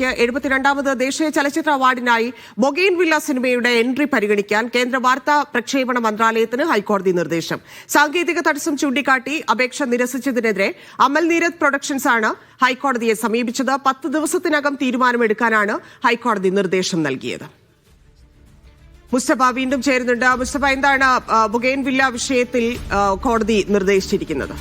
72ാമത് ദേശീയ ചലച്ചിത്ര അവാർഡിനായി ബൊഗെയിൻവില്ല സിനിമയുടെ എൻട്രി പരിഗണിക്കാൻ കേന്ദ്ര വാർത്താ പ്രക്ഷേപണ മന്ത്രാലയത്തിന് ഹൈക്കോടതി നിർദ്ദേശം. സാങ്കേതിക തടസ്സം ചൂണ്ടിക്കാട്ടി അപേക്ഷ നിരസിച്ചതിനെതിരെ അമൽ നീരദ് പ്രൊഡക്ഷൻസ് ആണ് ഹൈക്കോടതിയെ സമീപിച്ചത്. 10 ദിവസത്തിനകം തീരുമാനമെടുക്കാനാണ് ഹൈക്കോടതി നിർദ്ദേശം നൽകിയത്. മുസ്തഫ വീണ്ടും ചേരുന്നുണ്ട്. മുസ്തഫ, എന്താണ് ബൊഗെയിൻവില്ല വിഷയത്തിൽ കോടതി നിർദ്ദേശിച്ചിരിക്കുന്നത്?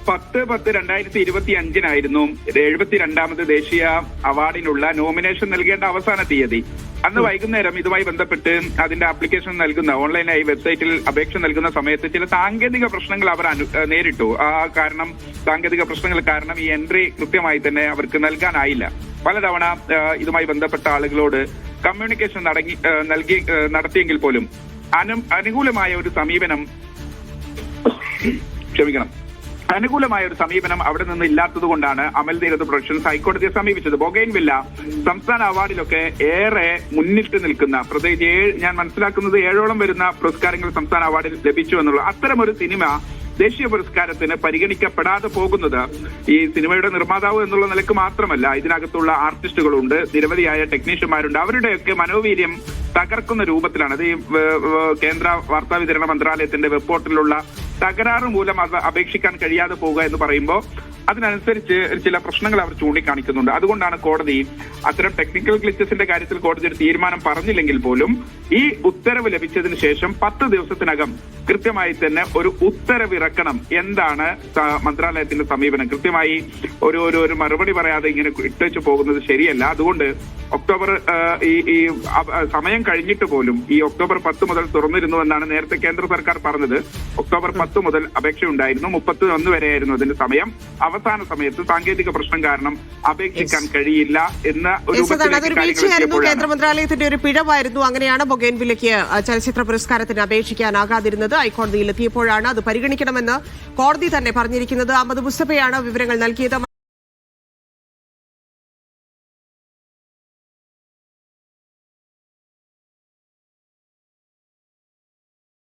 10/10/2025 72ാമത് ദേശീയ അവാർഡിനുള്ള നോമിനേഷൻ നൽകേണ്ട അവസാന തീയതി. അന്ന് വൈകുന്നേരം ഇതുമായി ബന്ധപ്പെട്ട് അതിന്റെ ആപ്ലിക്കേഷൻ നൽകുന്ന ഓൺലൈനായി വെബ്സൈറ്റിൽ അപേക്ഷ നൽകുന്ന സമയത്ത് ചില സാങ്കേതിക പ്രശ്നങ്ങൾ അവർ നേരിട്ടു. സാങ്കേതിക പ്രശ്നങ്ങൾ കാരണം ഈ എൻട്രി കൃത്യമായി തന്നെ അവർക്ക് നൽകാനായില്ല. പലതവണ ഇതുമായി ബന്ധപ്പെട്ട ആളുകളോട് കമ്മ്യൂണിക്കേഷൻ നടത്തിയെങ്കിൽ പോലും അനുകൂലമായ ഒരു സമീപനം അവിടെ നിന്ന് ഇല്ലാത്തത് കൊണ്ടാണ് അമൽ നീരദ് പ്രൊഡക്ഷൻസ് ഹൈക്കോടതിയെ സമീപിച്ചത്. ബൊഗെയിൻവില്ല സംസ്ഥാന അവാർഡിലൊക്കെ ഏറെ മുന്നിട്ട് നിൽക്കുന്ന, പ്രത്യേകിച്ച് ഞാൻ മനസ്സിലാക്കുന്നത് 7ഓളം വരുന്ന പുരസ്കാരങ്ങൾ സംസ്ഥാന അവാർഡിൽ ലഭിച്ചു എന്നുള്ള അത്തരമൊരു സിനിമ ദേശീയ പുരസ്കാരത്തിന് പരിഗണിക്കപ്പെടാതെ പോകുന്നത് ഈ സിനിമയുടെ നിർമ്മാതാവ് എന്നുള്ള നിലക്ക് മാത്രമല്ല, ഇതിനകത്തുള്ള ആർട്ടിസ്റ്റുകളുണ്ട്, നിരവധിയായ ടെക്നീഷ്യന്മാരുണ്ട്. അവരുടെയൊക്കെ മനോവീര്യം തകർക്കുന്ന രൂപത്തിലാണ്. അത് ഈ കേന്ദ്ര വാർത്താ വിതരണ മന്ത്രാലയത്തിന്റെ വെബ് പോർട്ടലിലുള്ള തകരാറ് മൂലം അത് അപേക്ഷിക്കാൻ കഴിയാതെ പോവുക എന്ന് പറയുമ്പോൾ അതിനനുസരിച്ച് ചില പ്രശ്നങ്ങൾ അവർ ചൂണ്ടിക്കാണിക്കുന്നുണ്ട്. അതുകൊണ്ടാണ് കോടതി അത്തരം ടെക്നിക്കൽ ഗ്ലിച്ചസിന്റെ കാര്യത്തിൽ കോടതി ഒരു തീരുമാനം പറഞ്ഞില്ലെങ്കിൽ പോലും ഈ ഉത്തരവ് ലഭിച്ചതിന് ശേഷം 10 ദിവസത്തിനകം കൃത്യമായി തന്നെ ഒരു ഉത്തരവിറക്കണം. എന്താണ് മന്ത്രാലയത്തിന്റെ സമീപനം? കൃത്യമായി ഒരു മറുപടി പറയാതെ ഇങ്ങനെ ഇട്ടുവെച്ച് പോകുന്നത് ശരിയല്ല. അതുകൊണ്ട് ഒക്ടോബർ ഈ സമയം കഴിഞ്ഞിട്ട് പോലും ഈ ഒക്ടോബർ 10 മുതൽ തുറന്നിരുന്നു എന്നാണ് നേരത്തെ കേന്ദ്ര സർക്കാർ പറഞ്ഞത്. ഒക്ടോബർ 10 മുതൽ അപേക്ഷയുണ്ടായിരുന്നു, 31 വരെയായിരുന്നു അതിന്റെ സമയം. അവസാന സമയത്ത് സാങ്കേതിക പ്രശ്നം കാരണം അപേക്ഷിക്കാൻ കഴിയില്ല എന്ന ഒരു കേന്ദ്ര മന്ത്രാലയത്തിന്റെ ഒരു പിഴവായിരുന്നു. അങ്ങനെയാണ് ബൊഗെയിൻവില്ലയ്ക്ക് ചലച്ചിത്ര പുരസ്കാരത്തിന് അപേക്ഷിക്കാനാകാതിരുന്നത്. ഹൈക്കോടതിയിൽ എത്തിയപ്പോഴാണ് അത് പരിഗണിക്കണമെന്ന് കോടതി തന്നെ പറഞ്ഞിരിക്കുന്നത്. അഹമ്മദ് മുസ്തഫയാണ് വിവരങ്ങൾ നൽകിയത്.